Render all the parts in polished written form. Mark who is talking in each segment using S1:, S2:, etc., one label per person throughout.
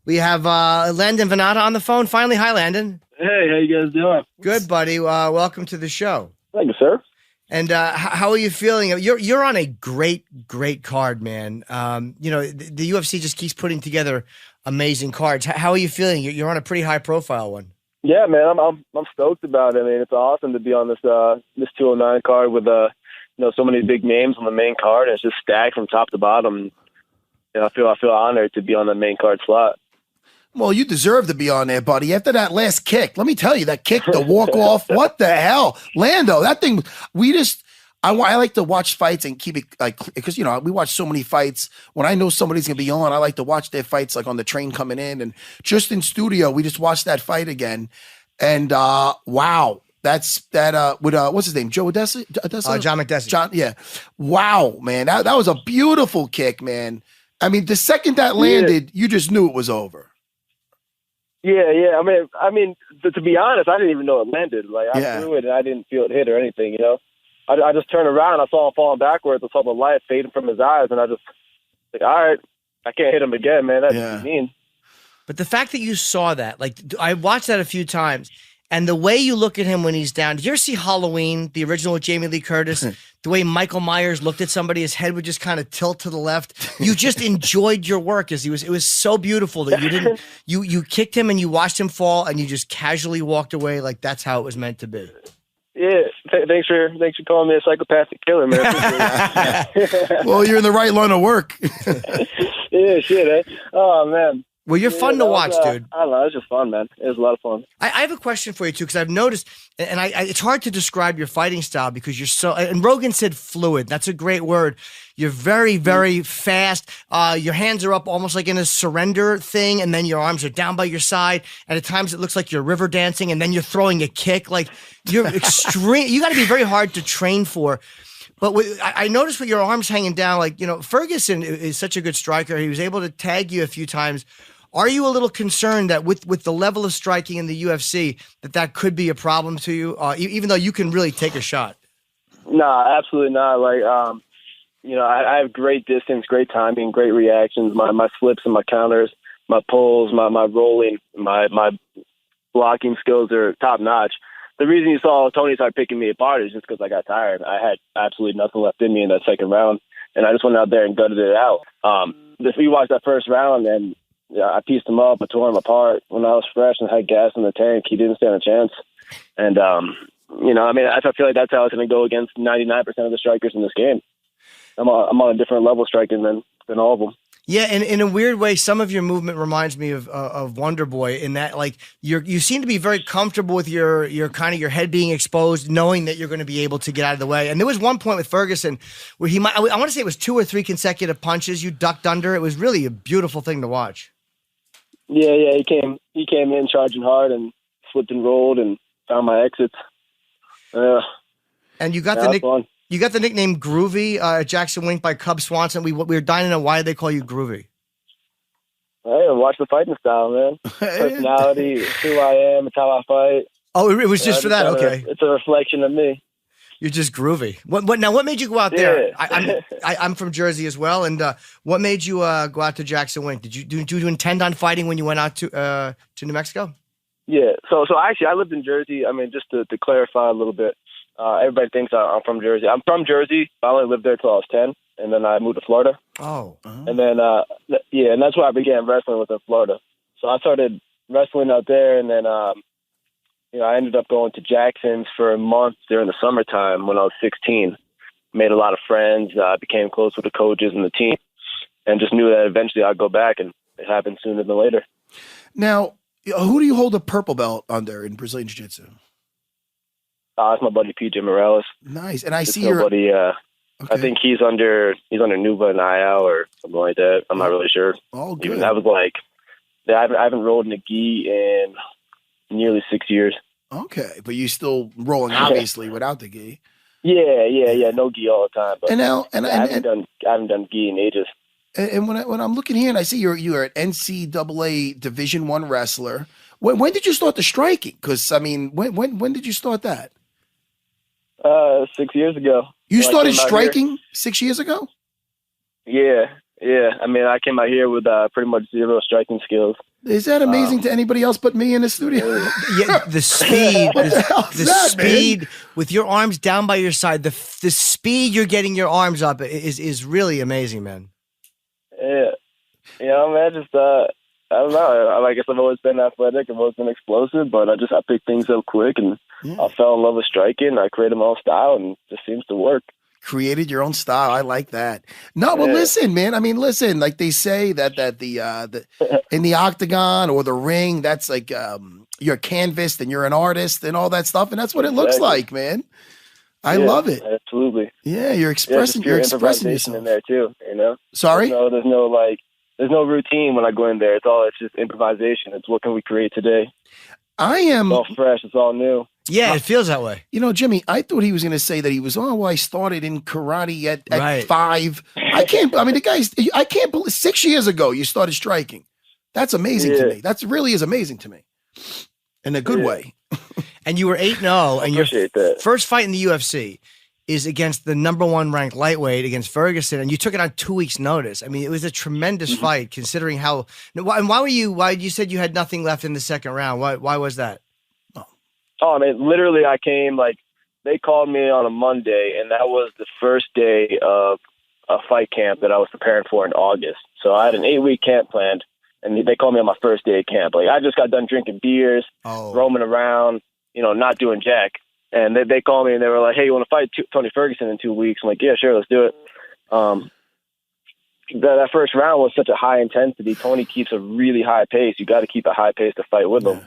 S1: We have Landon Vannata on the phone. Finally, hi, Landon.
S2: Hey, how you guys doing?
S1: Good, buddy. Welcome to the show.
S2: Thank you, sir.
S1: And how are you feeling? You're on a great card, man. The UFC just keeps putting together amazing cards. How are you feeling? You're on a pretty high profile one.
S2: Yeah, man, I'm stoked about it. I mean, it's awesome to be on this 209 card with so many big names on the main card. And it's just stacked from top to bottom. I feel honored to be on the main card slot.
S3: Well, you deserve to be on there, buddy. After that last kick, let me tell you, that kick, the walk off, what the hell, Lando? That thing. I like to watch fights and keep it because we watch so many fights. When I know somebody's gonna be on, I like to watch their fights like on the train coming in, and just in studio, we just watched that fight again, and wow. That's that with what's his name? Joe Odessa?
S1: John McDessie.
S3: John, yeah. Wow, man. That was a beautiful kick, man. I mean, the second that landed, you just knew it was over.
S2: Yeah. I mean, to be honest, I didn't even know it landed. Like I threw it and I didn't feel it hit or anything. I just turned around. I saw him falling backwards. I saw the light fading from his eyes, and I just like, all right, I can't hit him again, man. That's mean.
S1: But the fact that you saw that, like, I watched that a few times, and the way you look at him when he's down. Did you ever see Halloween, the original with Jamie Lee Curtis? The way Michael Myers looked at somebody, his head would just kind of tilt to the left. You just enjoyed your work it was so beautiful that you didn't, you kicked him and you watched him fall and you just casually walked away like that's how it was meant to be.
S2: Yeah, thanks for calling me a psychopathic killer, man.
S3: Well, you're in the right line of work.
S2: Yeah, shit, eh? Oh, man.
S1: Well, you're fun to watch, dude.
S2: I don't know. It was just fun, man. It was a lot of fun.
S1: I have a question for you, too, because I've noticed, and it's hard to describe your fighting style because you're so, and Rogan said fluid. That's a great word. You're very, very fast. Your hands are up almost like in a surrender thing, and then your arms are down by your side. And at times it looks like you're river dancing, and then you're throwing a kick. Like, you're extreme. You got to be very hard to train for. But I noticed with your arms hanging down, like, Ferguson is such a good striker. He was able to tag you a few times. Are you a little concerned that with the level of striking in the UFC, that could be a problem to you, even though you can really take a shot?
S2: Nah, absolutely not. Like, I have great distance, great timing, great reactions. My flips and my counters, my pulls, my rolling, my blocking skills are top notch. The reason you saw Tony start picking me apart is just because I got tired. I had absolutely nothing left in me in that second round, and I just went out there and gutted it out. If you watch that first round, and I pieced him up, I tore him apart. When I was fresh and had gas in the tank, he didn't stand a chance. And, I feel like that's how it's going to go against 99% of the strikers in this game. I'm on a different level striking than all of them.
S1: Yeah, and in a weird way, some of your movement reminds me of Wonder Boy in that, like, you seem to be very comfortable with your kind of your head being exposed, knowing that you're going to be able to get out of the way. And there was one point with Ferguson where I want to say it was 2 or 3 consecutive punches you ducked under. It was really a beautiful thing to watch.
S2: Yeah, he came in charging hard and flipped and rolled and found my exits.
S1: And you got the nickname Groovy at Jackson Wink by Cub Swanson. We were dying to know why they call you Groovy.
S2: Hey, watch the fighting style, man. Personality, it's who I am, it's how I fight.
S1: Oh, it was just for that? Okay.
S2: It's a reflection of me.
S1: You're just groovy. What made you go out there? I'm from Jersey as well. And what made you go out to Jackson Wink? Did you intend on fighting when you went out to New Mexico?
S2: Yeah. So actually, I lived in Jersey. I mean, just to clarify a little bit, everybody thinks I'm from Jersey. I'm from Jersey. I only lived there till I was 10, and then I moved to Florida.
S1: Oh. Uh-huh.
S2: And then and that's where I began wrestling within Florida. So I started wrestling out there, and then I ended up going to Jackson's for a month during the summertime when I was 16. Made a lot of friends, became close with the coaches and the team, and just knew that eventually I'd go back, and it happened sooner than later.
S3: Now, who do you hold a purple belt under in Brazilian Jiu-Jitsu?
S2: It's my buddy PJ Morales.
S3: Nice, and I
S2: it's
S3: see your
S2: buddy. Okay. I think he's under Nuba and Ayao or something like that. I'm not really sure.
S3: Oh, good.
S2: Even I was like, I haven't rolled in a gi in nearly 6 years.
S3: Okay, but you're still rolling obviously without the gi.
S2: Yeah. No gi all the time. But I haven't done gi in ages.
S3: And when I'm looking here and I see you're an NCAA Division I wrestler. When did you start the striking? Because I mean, when did you start that?
S2: 6 years ago.
S3: You started striking 6 years ago?
S2: Yeah. Yeah, I mean, I came out here with pretty much zero striking skills.
S3: Is that amazing to anybody else but me in the studio?
S1: Yeah, the speed,
S3: What the hell is
S1: the
S3: that,
S1: speed
S3: man?
S1: with your arms down by your side, the speed you're getting your arms up is really amazing, man.
S2: Yeah, you know, man, just I don't know. I guess I've always been athletic. I've always been explosive, but I picked things up quick, and I fell in love with striking. I created my own style, and it just seems to work.
S3: Created your own style. I like that. No, but listen, man. I mean, listen. Like they say that the in the octagon or the ring, that's like you're a canvas and you're an artist and all that stuff, and that's what it looks like, man. I love it.
S2: Absolutely.
S3: Yeah, you're expressing. You're expressing yourself
S2: in there too. You know.
S3: Sorry.
S2: There's no routine when I go in there. It's just improvisation. It's what can we create today. It's all fresh. It's all new.
S1: Yeah, it feels that way.
S3: You know, Jimmy, I thought he was going to say that he was, I started in karate at 5. I can't believe 6 years ago you started striking. That's amazing to me. That's really is amazing to me in a good way.
S1: And you were 8-0, and your first fight in the UFC is against the #1 ranked lightweight against Ferguson, and you took it on 2 weeks' notice. I mean, it was a tremendous fight considering how. And why you said you had nothing left in the second round? Why was that?
S2: Oh, I mean, literally, I came, they called me on a Monday, and that was the first day of a fight camp that I was preparing for in August. So I had an 8-week camp planned, and they called me on my first day of camp. I just got done drinking beers, roaming around, not doing jack. And they called me, and they were like, hey, you want to fight Tony Ferguson in 2 weeks? I'm like, yeah, sure, let's do it. That first round was such a high intensity. Tony keeps a really high pace. You got to keep a high pace to fight with him.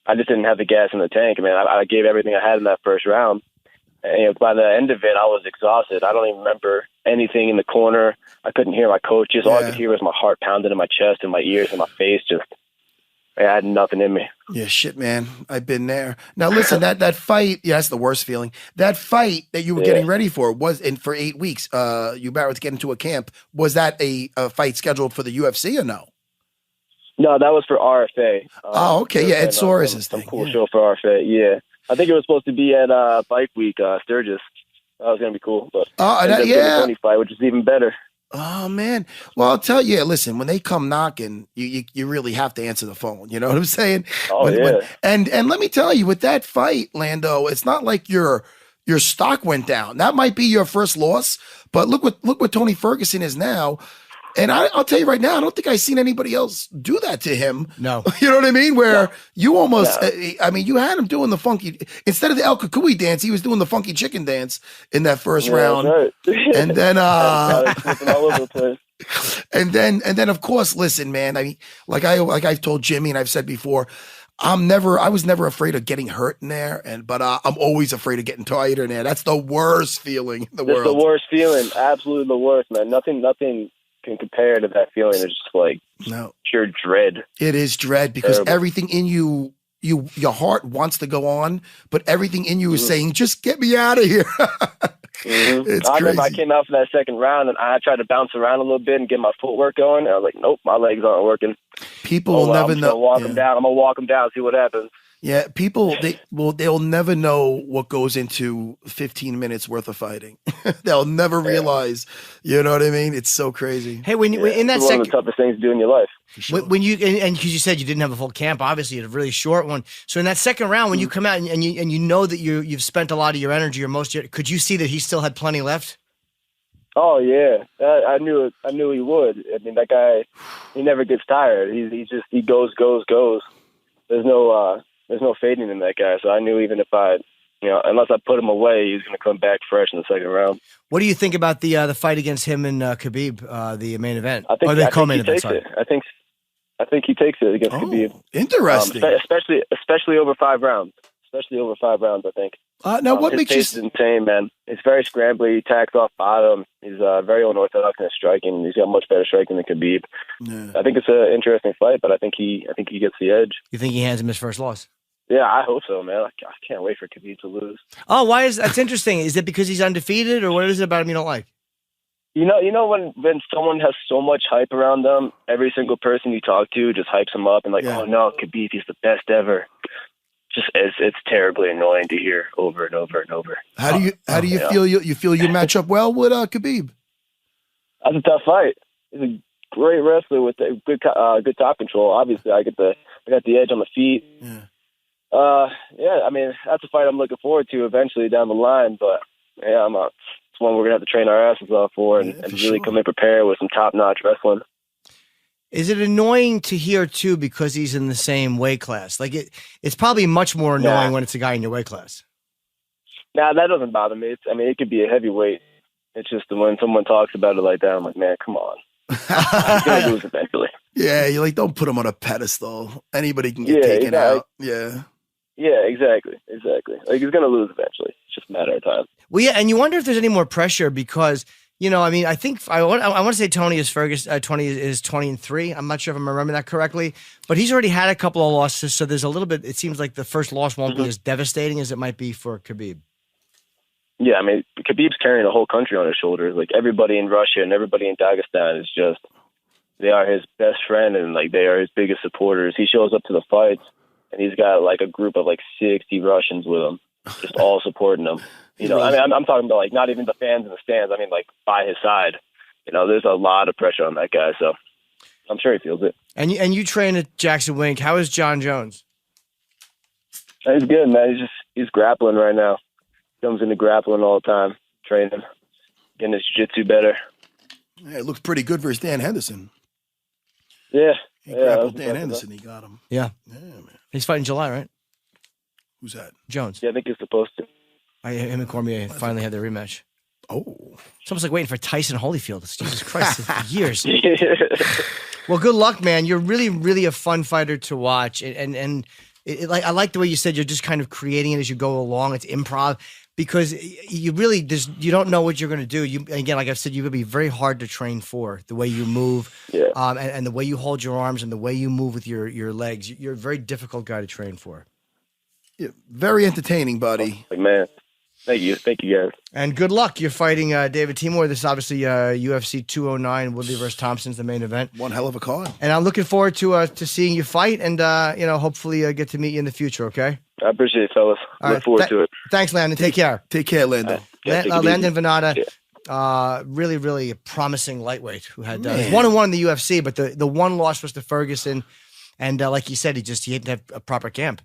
S2: I just didn't have the gas in the tank. I mean, I gave everything I had in that first round. And by the end of it, I was exhausted. I don't even remember anything in the corner. I couldn't hear my coaches. All I could hear was my heart pounding in my chest and my ears and my face. I had nothing in me.
S3: Yeah, shit, man. I've been there. Now, listen, that fight, that's the worst feeling. That fight that you were getting ready for for 8 weeks, you about to get into a camp. Was that a fight scheduled for the UFC or no?
S2: No, that was for RFA.
S3: Okay. Yeah, Ed Soares'
S2: thing. Some cool show for RFA. Yeah. I think it was supposed to be at Bike Week, Sturgis. That was going to be cool. But Tony fight, which is even better.
S3: Oh, man. Well, I'll tell you, listen, when they come knocking, you really have to answer the phone. You know what I'm saying? And let me tell you, with that fight, Lando, it's not like your stock went down. That might be your first loss, but look what Tony Ferguson is now. And I'll tell you right now, I don't think I've seen anybody else do that to him.
S1: No.
S3: You know what I mean? Where you almost, you had him doing the funky, instead of the El Kukui dance, he was doing the funky chicken dance in that first round.
S2: Right.
S3: And then,
S2: all over the place.
S3: and then of course, listen, man, I mean, like I've told Jimmy and I've said before, I was never afraid of getting hurt in there, but I'm always afraid of getting tired in there. That's the worst feeling in the world.
S2: It's the worst feeling. Absolutely the worst, man. Nothing can compare to that feeling. It's just pure dread.
S3: It is dread because everything in you, your heart wants to go on, but everything in you is saying, just get me out of here. It's
S2: I
S3: crazy.
S2: remember I came out for that second round and I tried to bounce around a little bit and get my footwork going. And I was like, nope, my legs aren't working.
S3: People will never know.
S2: I'm going to walk them down, see what happens.
S3: Yeah, people they'll never know what goes into 15 minutes worth of fighting. They'll never realize. You know what I mean? It's so crazy.
S1: Hey, when in that
S2: it's one of the toughest things to do in your life.
S3: Sure.
S1: When you and because you said you didn't have a full camp, obviously you had a really short one. So in that second round, when you come out and you know that you've spent a lot of your energy or most of your, could you see that he still had plenty left?
S2: Oh yeah, I knew he would. I mean, that guy, he never gets tired. He goes. There's no fading in that guy. So I knew even if unless I put him away, he's going to come back fresh in the second round.
S1: What do you think about the fight against him and Khabib, the main event?
S2: I think he takes it against Khabib.
S3: Interesting.
S2: Especially over 5 rounds. I think.
S3: Now, what makes you
S2: insane, man? He's very scrambly. He tacks off bottom. He's very unorthodox in his striking. He's got much better striking than Khabib. Yeah. I think it's an interesting fight, but I think he gets the edge.
S1: You think he hands him his first loss?
S2: Yeah, I hope so, man. I can't wait for Khabib to lose.
S1: Oh, why is that's interesting? Is it because he's undefeated, or what is it about him you don't like?
S2: You know when someone has so much hype around them, every single person you talk to just hypes him up and oh no, Khabib, he's the best ever. Just it's terribly annoying to hear over and over and over.
S3: How do you feel? You feel you match up well with Khabib?
S2: That's a tough fight. a great wrestler with a good top control. Obviously, I got the edge on the feet. Yeah, I mean, that's a fight I'm looking forward to eventually down the line. But yeah, it's one we're gonna have to train our asses off for and really come in prepared with some top-notch wrestling.
S1: Is it annoying to hear too because he's in the same weight class? Like it's probably much more annoying when it's a guy in your weight class.
S2: Nah, that doesn't bother me. It could be a heavyweight. It's just when someone talks about it like that, I'm like, man, come on. He's gonna lose eventually.
S3: Yeah, you're like, don't put him on a pedestal. Anybody can get taken out. Yeah.
S2: Yeah, exactly. Like he's gonna lose eventually. It's just a matter of time.
S1: Well, yeah, and you wonder if there's any more pressure because I mean, I think I want to say Tony is 20-3. I'm not sure if I'm remembering that correctly, but he's already had a couple of losses, so there's a little bit. It seems like the first loss won't be as devastating as it might be for Khabib.
S2: Yeah, I mean, Khabib's carrying the whole country on his shoulders. Like everybody in Russia and everybody in Dagestan is just, they are his best friend and like they are his biggest supporters. He shows up to the fights and he's got like a group of like 60 Russians with him, just all supporting him. I mean, I'm talking about like not even the fans in the stands. I mean, like by his side. There's a lot of pressure on that guy, so I'm sure he feels it. And
S1: you train at Jackson Wink. How is John Jones?
S2: He's good, man. He's grappling right now. Comes into grappling all the time, training, getting his jiu-jitsu better.
S3: Yeah, it looks pretty good versus Dan Henderson.
S2: Yeah.
S3: He grappled Dan Henderson. He got him.
S1: Yeah.
S3: Yeah, man.
S1: He's fighting July, right?
S3: Who's that?
S1: Jones.
S2: Yeah, I think he's supposed to.
S1: Him and Cormier finally had their rematch.
S3: Oh.
S1: It's almost like waiting for Tyson Holyfield. Jesus Christ, for years. Well, good luck, man. You're really, really a fun fighter to watch. And I like the way you said you're just kind of creating it as you go along. It's improv. Because you you don't know what you're going to do. Again, like I've said, you're going to be very hard to train for the way you move, and the way you hold your arms and the way you move with your legs. You're a very difficult guy to train for.
S3: Yeah, very entertaining, buddy.
S2: Man, thank you guys.
S1: And good luck. You're fighting David Timur. This is obviously UFC 209, Woodley versus Thompson's the main event.
S3: One hell of a card.
S1: And I'm looking forward to seeing you fight, and hopefully get to meet you in the future. Okay.
S2: I appreciate it, fellas. Look forward to it.
S1: Thanks, Landon. Take care.
S3: Take care, Lando.
S1: Landon Vannata, really, really a promising lightweight who had 1-1 in the UFC, but the one loss was to Ferguson, and like you said, he didn't have a proper camp.